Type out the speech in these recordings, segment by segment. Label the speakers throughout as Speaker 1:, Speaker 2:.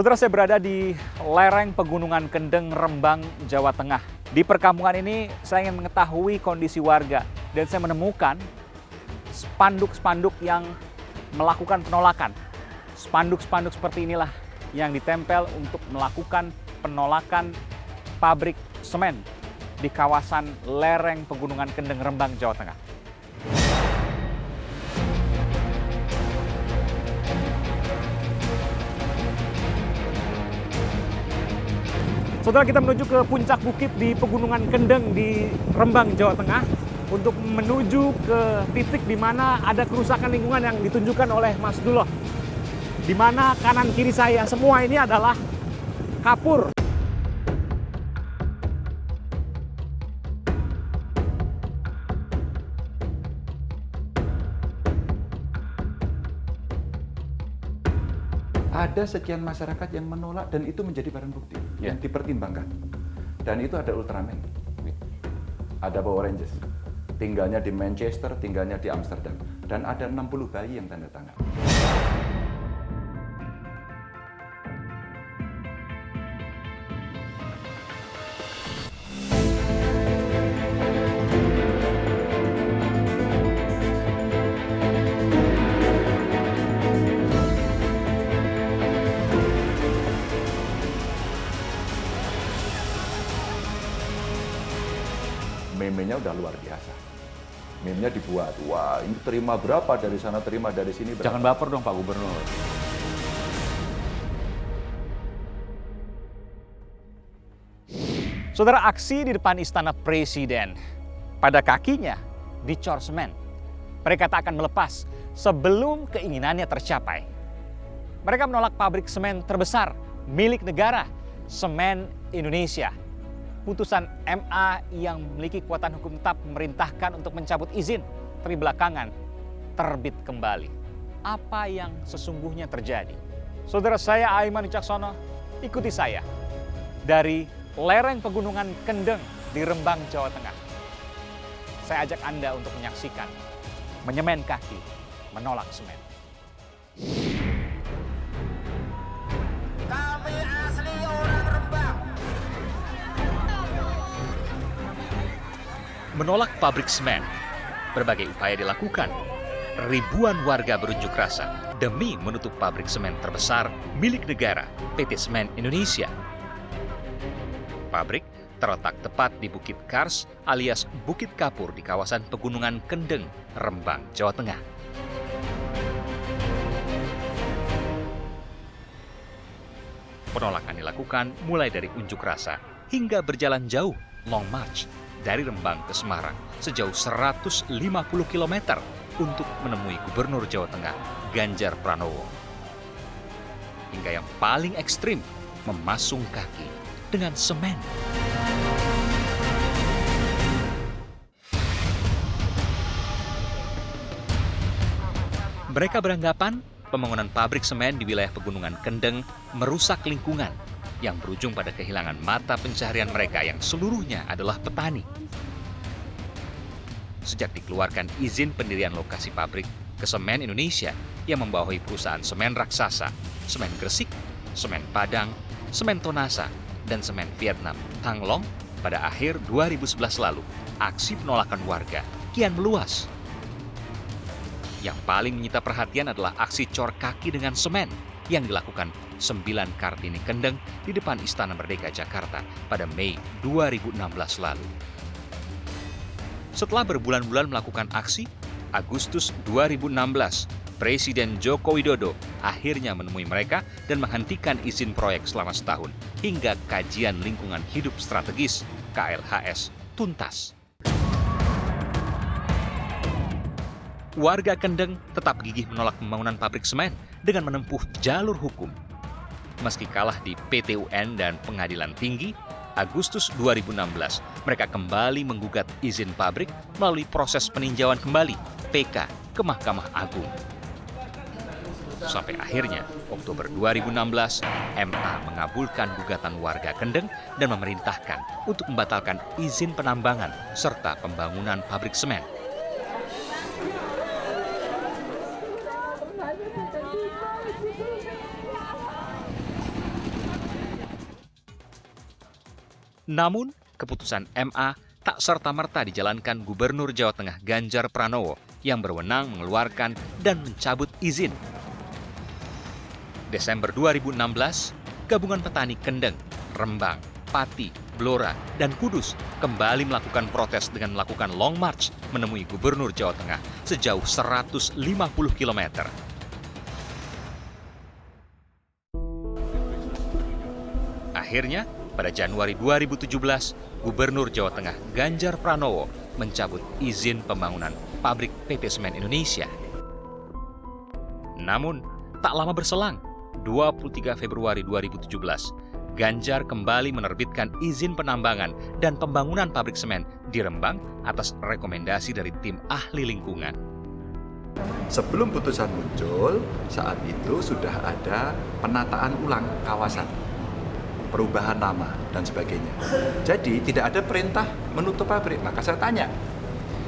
Speaker 1: Saudara, saya berada di lereng Pegunungan Kendeng, Rembang, Jawa Tengah. Di perkampungan ini saya ingin mengetahui kondisi warga dan saya menemukan spanduk-spanduk yang melakukan penolakan. Spanduk-spanduk seperti inilah yang ditempel untuk melakukan penolakan pabrik semen di kawasan lereng Pegunungan Kendeng, Rembang, Jawa Tengah. Saudara, kita menuju ke puncak bukit di Pegunungan Kendeng di Rembang, Jawa Tengah untuk menuju ke titik di mana ada kerusakan lingkungan yang ditunjukkan oleh Mas Duloh. Di mana kanan kiri saya semua ini adalah kapur.
Speaker 2: Ada sekian masyarakat yang menolak dan itu menjadi barang bukti yang dipertimbangkan. Dan itu ada Ultraman, ada Power Rangers, tinggalnya di Manchester, tinggalnya di Amsterdam, dan ada 60 bayi yang tanda tangan. Meme-nya udah luar biasa. Meme-nya dibuat, wah ini terima berapa dari sana, terima dari sini berapa.
Speaker 1: Jangan baper dong Pak Gubernur. Saudara, aksi di depan Istana Presiden. Pada kakinya dicor semen. Mereka tak akan melepas sebelum keinginannya tercapai. Mereka menolak pabrik semen terbesar milik negara, Semen Indonesia. Putusan MA yang memiliki kekuatan hukum tetap memerintahkan untuk mencabut izin, tapi belakangan terbit kembali. Apa yang sesungguhnya terjadi? Saudara, saya Aiman Wicaksono, ikuti saya dari lereng Pegunungan Kendeng di Rembang, Jawa Tengah. Saya ajak Anda untuk menyaksikan menyemen kaki, menolak semen.
Speaker 3: Kami asli orang Rembang.
Speaker 1: Menolak pabrik semen, berbagai upaya dilakukan. Ribuan warga berunjuk rasa demi menutup pabrik semen terbesar milik negara, PT Semen Indonesia. Pabrik terletak tepat di Bukit Kars alias Bukit Kapur di kawasan Pegunungan Kendeng, Rembang, Jawa Tengah. Penolakan dilakukan mulai dari unjuk rasa hingga berjalan jauh, long march, dari Rembang ke Semarang sejauh 150 km untuk menemui Gubernur Jawa Tengah, Ganjar Pranowo. Hingga yang paling ekstrim, memasung kaki dengan semen. Mereka beranggapan pembangunan pabrik semen di wilayah Pegunungan Kendeng merusak lingkungan yang berujung pada kehilangan mata pencaharian mereka yang seluruhnya adalah petani. Sejak dikeluarkan izin pendirian lokasi pabrik ke Semen Indonesia yang membawahi perusahaan semen raksasa, Semen Gresik, Semen Padang, Semen Tonasa, dan Semen Vietnam, Tanglong, pada akhir 2011 lalu, aksi penolakan warga kian meluas. Yang paling menyita perhatian adalah aksi cor kaki dengan semen yang dilakukan 9 Kartini Kendeng di depan Istana Merdeka Jakarta pada Mei 2016 lalu. Setelah berbulan-bulan melakukan aksi, Agustus 2016, Presiden Joko Widodo akhirnya menemui mereka dan menghentikan izin proyek selama setahun hingga kajian lingkungan hidup strategis KLHS tuntas. Warga Kendeng tetap gigih menolak pembangunan pabrik semen dengan menempuh jalur hukum. Meski kalah di PT UN dan Pengadilan Tinggi, Agustus 2016, mereka kembali menggugat izin pabrik melalui proses peninjauan kembali (PK) ke Mahkamah Agung. Sampai akhirnya, Oktober 2016, MA mengabulkan gugatan warga Kendeng dan memerintahkan untuk membatalkan izin penambangan serta pembangunan pabrik semen. Namun, keputusan MA tak serta-merta dijalankan Gubernur Jawa Tengah Ganjar Pranowo yang berwenang mengeluarkan dan mencabut izin. Desember 2016, gabungan petani Kendeng, Rembang, Pati, Blora, dan Kudus kembali melakukan protes dengan melakukan long march menemui Gubernur Jawa Tengah sejauh 150 km. Akhirnya, pada Januari 2017, Gubernur Jawa Tengah Ganjar Pranowo mencabut izin pembangunan pabrik PT Semen Indonesia. Namun, tak lama berselang, 23 Februari 2017, Ganjar kembali menerbitkan izin penambangan dan pembangunan pabrik semen di Rembang atas rekomendasi dari tim ahli lingkungan.
Speaker 2: Sebelum putusan muncul, saat itu sudah ada penataan ulang kawasan, perubahan nama, dan sebagainya. Jadi tidak ada perintah menutup pabrik. Maka saya tanya,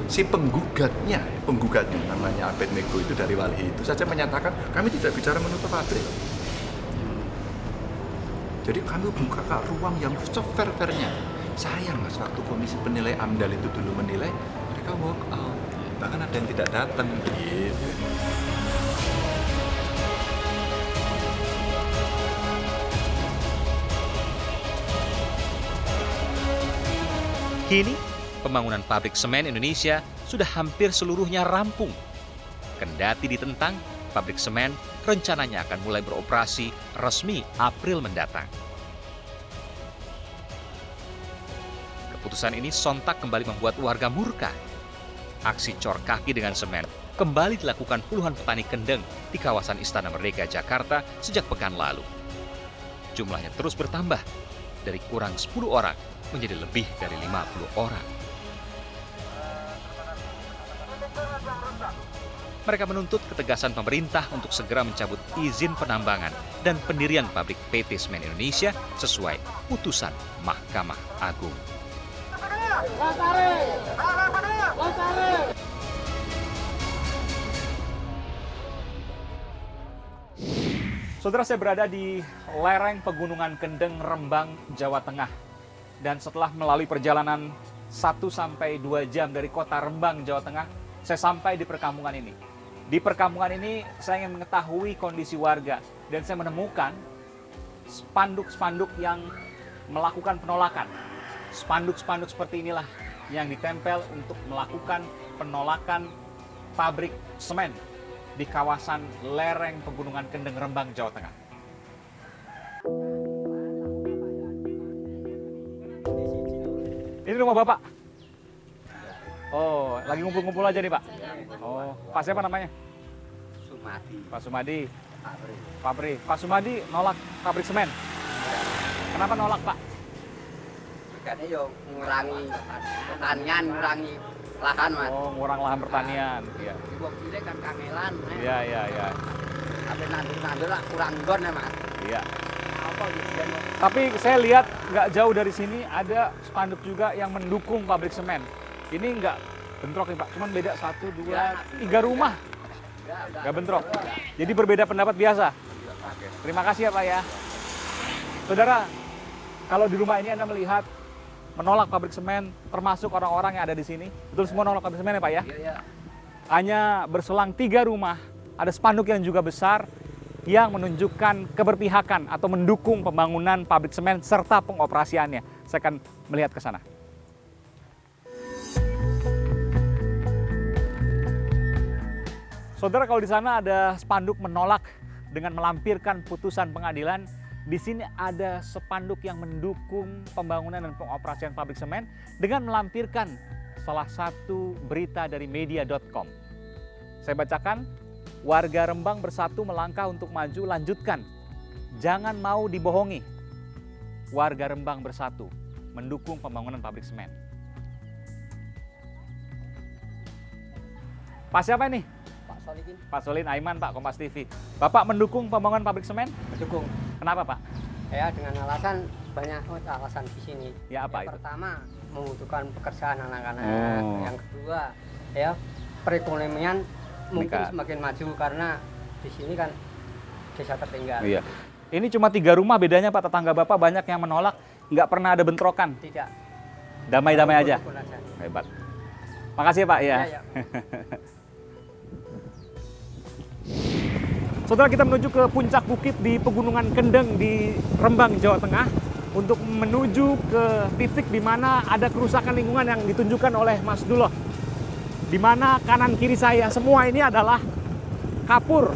Speaker 2: si penggugatnya namanya Abednego itu dari Walhi itu saja menyatakan kami tidak bicara menutup pabrik. Jadi kami buka ruang yang se-fair-fairnya. Sayang mas, waktu komisi penilai AMDAL itu dulu menilai, mereka walk out. Bahkan ada yang tidak datang gitu.
Speaker 1: Kini, pembangunan pabrik semen Indonesia sudah hampir seluruhnya rampung. Kendati ditentang, pabrik semen rencananya akan mulai beroperasi resmi April mendatang. Keputusan ini sontak kembali membuat warga murka. Aksi cor kaki dengan semen kembali dilakukan puluhan petani Kendeng di kawasan Istana Merdeka, Jakarta sejak pekan lalu. Jumlahnya terus bertambah, dari kurang 10 orang menjadi lebih dari 50 orang. Mereka menuntut ketegasan pemerintah untuk segera mencabut izin penambangan dan pendirian pabrik PT Semen Indonesia sesuai putusan Mahkamah Agung. Saudara, saya berada di lereng Pegunungan Kendeng, Rembang, Jawa Tengah. Dan setelah melalui perjalanan 1-2 jam dari kota Rembang, Jawa Tengah, saya sampai di perkampungan ini. Di perkampungan ini saya ingin mengetahui kondisi warga dan saya menemukan spanduk-spanduk yang melakukan penolakan. Spanduk-spanduk seperti inilah yang ditempel untuk melakukan penolakan pabrik semen di kawasan lereng Pegunungan Kendeng, Rembang, Jawa Tengah. Ini rumah Bapak? Oh, lagi ngumpul-ngumpul aja nih Pak? Oh, Pak siapa namanya?
Speaker 4: Sumadi.
Speaker 1: Pak Sumadi.
Speaker 4: Pabrik.
Speaker 1: Pak Sumadi nolak pabrik semen. Kenapa nolak Pak?
Speaker 4: Karena yo ngurangi pertanian, ngurangi lahan mas.
Speaker 1: Oh, ngurang lahan pertanian. Iya.
Speaker 4: Di bawah kiri kan kangelan.
Speaker 1: Iya.
Speaker 4: Tapi nandur lah kurang gon ya mas.
Speaker 1: Iya.
Speaker 4: Apa gitu?
Speaker 1: Tapi saya lihat nggak jauh dari sini ada spanduk juga yang mendukung pabrik semen. Ini nggak bentrok nih Pak, cuman beda 1, 2, 3 rumah. Nggak bentrok. Jadi berbeda pendapat biasa. Terima kasih ya Pak ya. Saudara, kalau di rumah ini Anda melihat menolak pabrik semen, termasuk orang-orang yang ada di sini. Betul semua menolak pabrik semen ya Pak ya?
Speaker 4: Iya.
Speaker 1: Hanya berselang 3 rumah, ada spanduk yang juga besar yang menunjukkan keberpihakan atau mendukung pembangunan pabrik semen serta pengoperasiannya. Saya akan melihat ke sana. Saudara, kalau di sana ada spanduk menolak dengan melampirkan putusan pengadilan, di sini ada spanduk yang mendukung pembangunan dan pengoperasian pabrik semen dengan melampirkan salah satu berita dari media.com. Saya bacakan, warga Rembang bersatu melangkah untuk maju, lanjutkan. Jangan mau dibohongi. Warga Rembang bersatu mendukung pembangunan pabrik semen. Pak siapa ini?
Speaker 4: Pak Solihin.
Speaker 1: Pak Solin Aiman, Pak, Kompas TV. Bapak mendukung pembangunan pabrik semen?
Speaker 4: Mendukung.
Speaker 1: Kenapa Pak?
Speaker 4: Ya dengan alasan banyak alasan di sini.
Speaker 1: Ya apa itu?
Speaker 4: Yang pertama membutuhkan pekerjaan anak-anak.
Speaker 1: Oh.
Speaker 4: Yang kedua ya perekonomian mungkin
Speaker 1: Mereka-
Speaker 4: semakin maju karena di sini kan desa tertinggal.
Speaker 1: Iya. Ini cuma 3 rumah bedanya Pak, tetangga Bapak banyak yang menolak. Nggak pernah ada bentrokan,
Speaker 4: Tidak.
Speaker 1: damai-damai aja.
Speaker 4: Rukun aja.
Speaker 1: Hebat. Makasih ya Pak ya.
Speaker 4: Iya, iya.
Speaker 1: Saudara, kita menuju ke puncak bukit di Pegunungan Kendeng di Rembang, Jawa Tengah untuk menuju ke titik di mana ada kerusakan lingkungan yang ditunjukkan oleh Mas Duloh. Di mana kanan kiri saya semua ini adalah kapur.